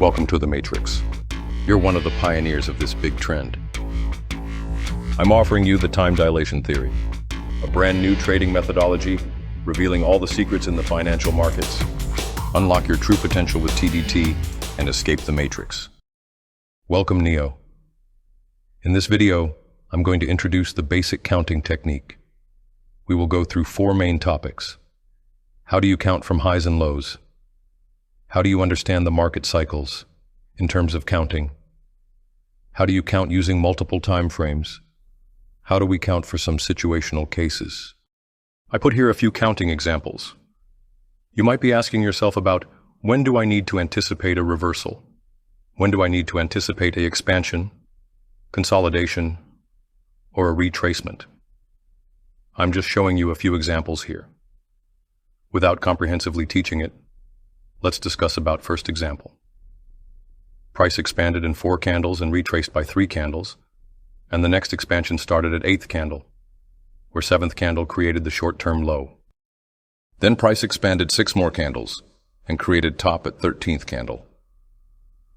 Welcome to the Matrix. You're one of the pioneers of this big trend. I'm offering you the time dilation theory, a brand new trading methodology revealing all the secrets in the financial markets. Unlock your true potential with TDT and escape the Matrix. Welcome, Neo. In this video, I'm going to introduce the basic counting technique. We will go through 4 main topics. How do you count from highs and lows? How do you understand the market cycles in terms of counting? How do you count using multiple time frames? How do we count for some situational cases? I put here a few counting examples. You might be asking yourself about, when do I need to anticipate a reversal? When do I need to anticipate an expansion, consolidation, or a retracement? I'm just showing you a few examples here. Without comprehensively teaching it, let's discuss about first example. Price expanded in 4 candles and retraced by 3 candles, and the next expansion started at 8th candle, where 7th candle created the short-term low. Then price expanded 6 more candles and created top at 13th candle.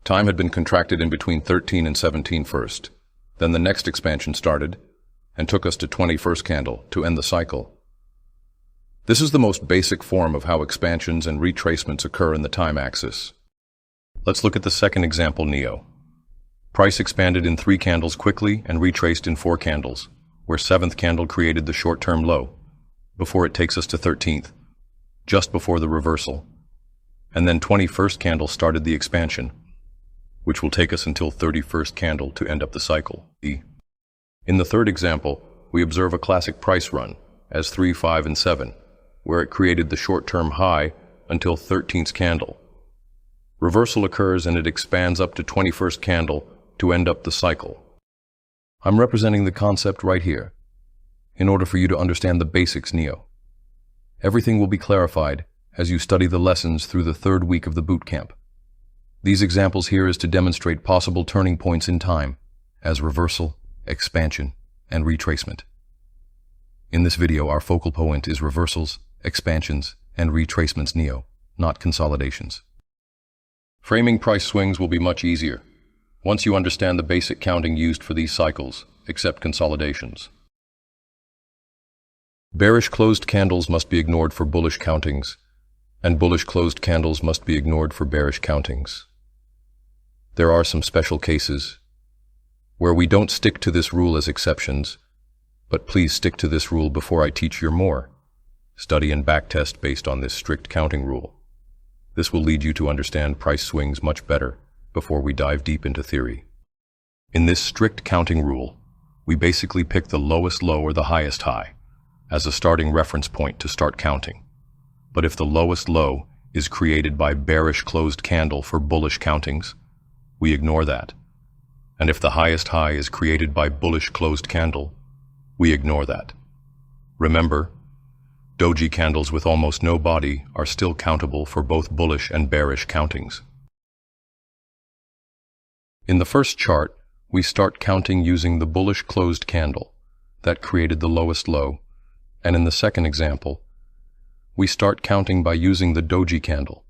Time had been contracted in between 13 and 17 first. Then the next expansion started and took us to 21st candle to end the cycle. This is the most basic form of how expansions and retracements occur in the time axis. Let's look at the second example, Neo. Price expanded in 3 candles quickly and retraced in 4 candles, where 7th candle created the short-term low, before it takes us to 13th, just before the reversal. And then 21st candle started the expansion, which will take us until 31st candle to end up the cycle. In the third example, we observe a classic price run as 3, 5, and 7, where it created the short-term high until 13th candle. Reversal occurs and it expands up to 21st candle to end up the cycle. I'm representing the concept right here, in order for you to understand the basics, Neo. Everything will be clarified as you study the lessons through the 3rd week of the boot camp. These examples here is to demonstrate possible turning points in time, as reversal, expansion, and retracement. In this video, our focal point is reversals, expansions, and retracements, Neo, not consolidations. Framing price swings will be much easier once you understand the basic counting used for these cycles, except consolidations. Bearish closed candles must be ignored for bullish countings, and bullish closed candles must be ignored for bearish countings. There are some special cases where we don't stick to this rule as exceptions, but please stick to this rule before I teach you more. Study and backtest based on this strict counting rule. This will lead you to understand price swings much better before we dive deep into theory. In this strict counting rule, we basically pick the lowest low or the highest high as a starting reference point to start counting. But if the lowest low is created by bearish closed candle for bullish countings, we ignore that. And if the highest high is created by bullish closed candle, we ignore that. Remember, doji candles with almost no body are still countable for both bullish and bearish countings. In the first chart, we start counting using the bullish closed candle that created the lowest low, and in the second example, we start counting by using the doji candle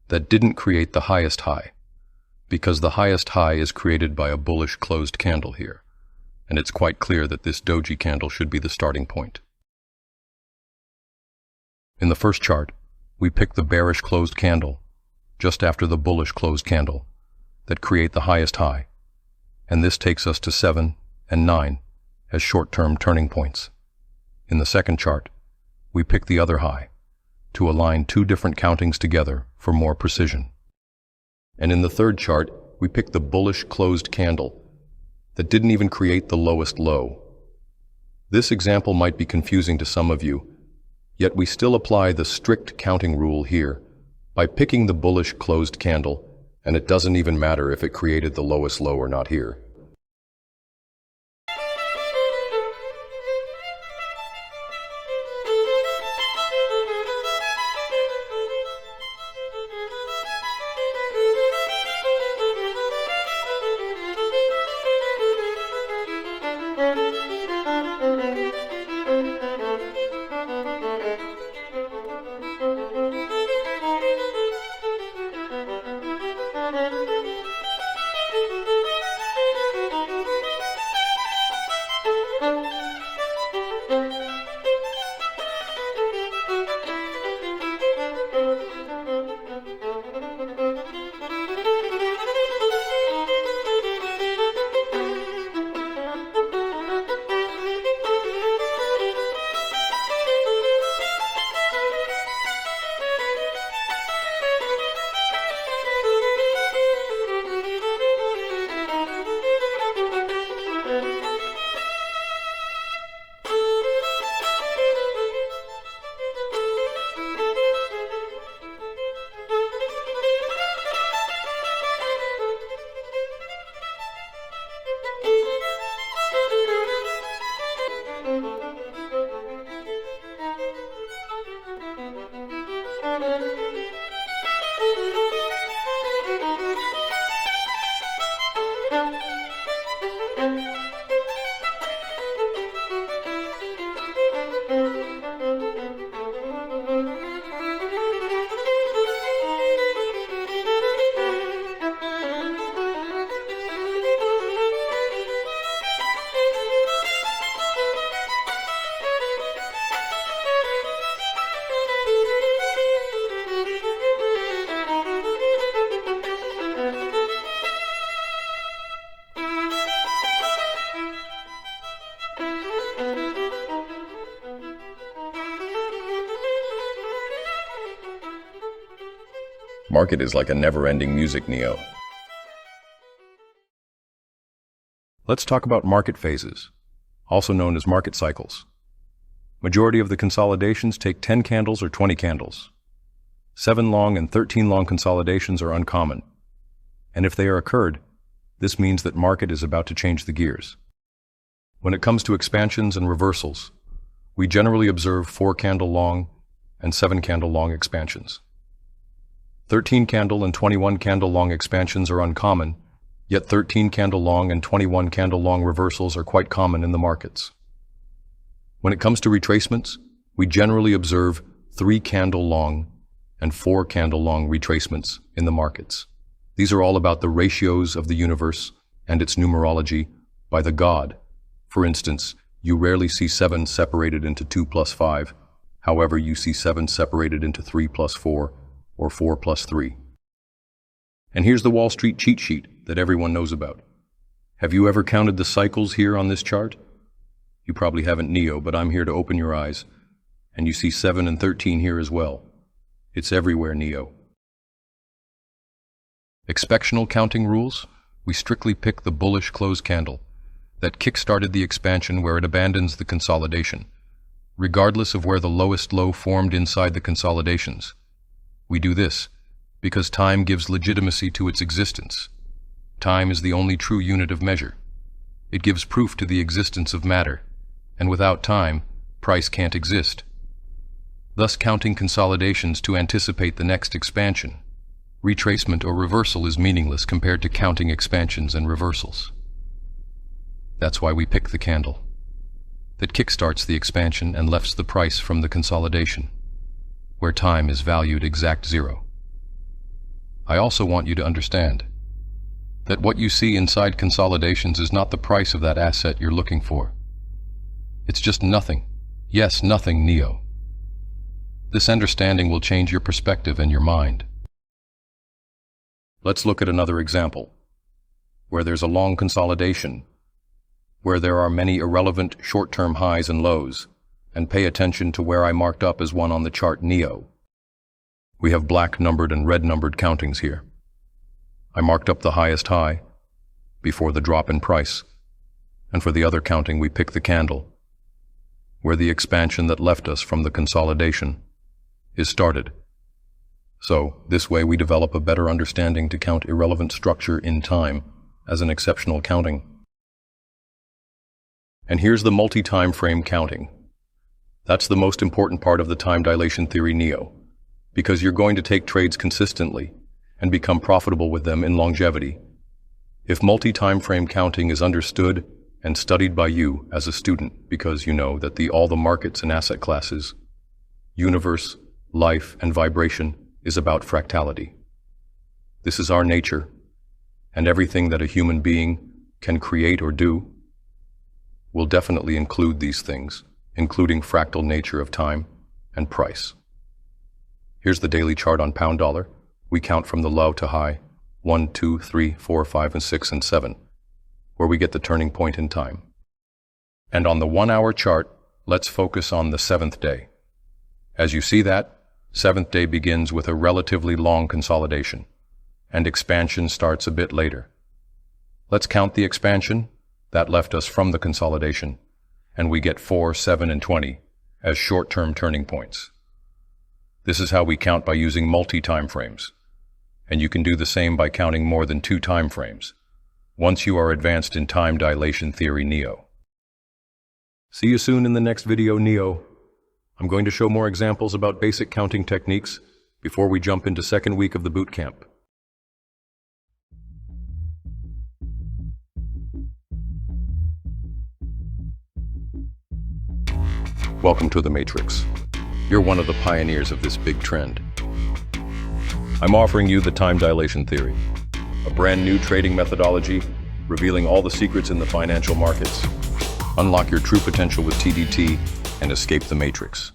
that didn't create the highest high, because the highest high is created by a bullish closed candle here, and it's quite clear that this doji candle should be the starting point. In the first chart, we pick the bearish closed candle just after the bullish closed candle that create the highest high, and this takes us to 7 and 9 as short-term turning points. In the second chart, we pick the other high to align 2 different countings together for more precision. And in the third chart, we pick the bullish closed candle that didn't even create the lowest low. This example might be confusing to some of you, yet we still apply the strict counting rule here by picking the bullish closed candle, and it doesn't even matter if it created the lowest low or not here. Market is like a never-ending music, Neo. Let's talk about market phases, also known as market cycles. Majority of the consolidations take 10 candles or 20 candles. 7 long and 13 long consolidations are uncommon. And if they are occurred, this means that market is about to change the gears. When it comes to expansions and reversals, we generally observe 4 candle long and 7 candle long expansions. 13 candle and 21 candle long expansions are uncommon, yet 13 candle long and 21 candle long reversals are quite common in the markets. When it comes to retracements, we generally observe 3 candle long and 4 candle long retracements in the markets. These are all about the ratios of the universe and its numerology by the God. For instance, you rarely see 7 separated into 2 plus 5. However, you see 7 separated into 3 plus 4 or 4 plus 3. And here's the Wall Street cheat sheet that everyone knows about. Have you ever counted the cycles here on this chart? You probably haven't, Neo, but I'm here to open your eyes. And you see 7 and 13 here as well. It's everywhere, Neo. Expectional counting rules? We strictly pick the bullish close candle that kick-started the expansion where it abandons the consolidation, regardless of where the lowest low formed inside the consolidations. We do this because time gives legitimacy to its existence. Time is the only true unit of measure. It gives proof to the existence of matter, and without time, price can't exist. Thus, counting consolidations to anticipate the next expansion, retracement or reversal is meaningless compared to counting expansions and reversals. That's why we pick the candle that kickstarts the expansion and lefts the price from the consolidation, where time is valued exact 0. I also want you to understand that what you see inside consolidations is not the price of that asset you're looking for. It's just nothing. Yes, nothing, Neo. This understanding will change your perspective and your mind. Let's look at another example, where there's a long consolidation, where there are many irrelevant short-term highs and lows, and pay attention to where I marked up as one on the chart, Neo. We have black-numbered and red-numbered countings here. I marked up the highest high before the drop in price, and for the other counting we pick the candle, where the expansion that left us from the consolidation is started. So, this way we develop a better understanding to count irrelevant structure in time as an exceptional counting. And here's the multi-time frame counting. That's the most important part of the time dilation theory, Neo, because you're going to take trades consistently and become profitable with them in longevity. If multi-time frame counting is understood and studied by you as a student, because you know that all the markets and asset classes, universe, life, and vibration is about fractality. This is our nature, and everything that a human being can create or do will definitely include these things, including fractal nature of time and price. Here's the daily chart on pound dollar. We count from the low to high, 1, 2, 3, 4, 5, and 6, and 7, where we get the turning point in time. And on the 1-hour chart, let's focus on the 7th day. As you see that, 7th day begins with a relatively long consolidation, and expansion starts a bit later. Let's count the expansion that left us from the consolidation, and we get 4, 7, and 20 as short-term turning points. This is how we count by using multi-time frames, and you can do the same by counting more than 2 time frames, once you are advanced in time dilation theory, Neo. See you soon in the next video, Neo. I'm going to show more examples about basic counting techniques before we jump into second week of the boot camp. Welcome to the Matrix. You're one of the pioneers of this big trend. I'm offering you the time dilation theory, a brand new trading methodology revealing all the secrets in the financial markets. Unlock your true potential with TDT and escape the Matrix.